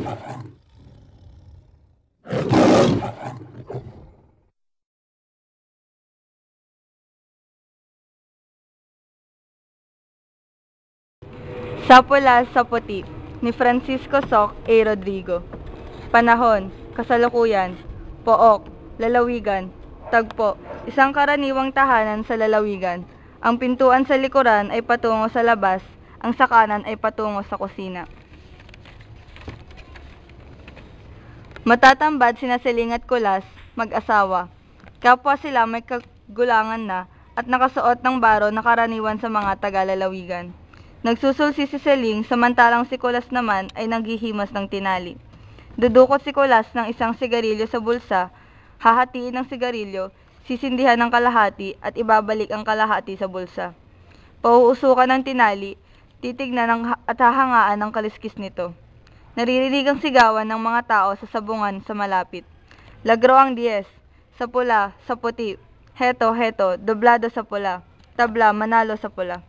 Sa Pula, sa Puti, ni Francisco Soc A. Rodrigo. Panahon, kasalukuyan, pook, lalawigan, tagpo, isang karaniwang tahanan sa lalawigan. Ang pintuan sa likuran ay patungo sa labas, ang sa kanan ay patungo sa kusina. Matatambad sina Siling at Kulas, mag-asawa. Kapwa sila may kagulangan na at nakasuot ng baro na karaniwan sa mga taga-lalawigan. Nagsusulsi si Siling samantalang si Kulas naman ay naghihimas ng tinali. Dudukot si Kulas ng isang sigarilyo sa bulsa, hahatiin ng sigarilyo, sisindihan ng kalahati at ibabalik ang kalahati sa bulsa. Pauusukan ng tinali, titignan at hahangaan ng kaliskis nito. Naririnig ang sigawan ng mga tao sa sabungan sa malapit. Lagro ang 10, sa pula, sa puti. Heto, doblado sa pula. Tabla, manalo sa pula.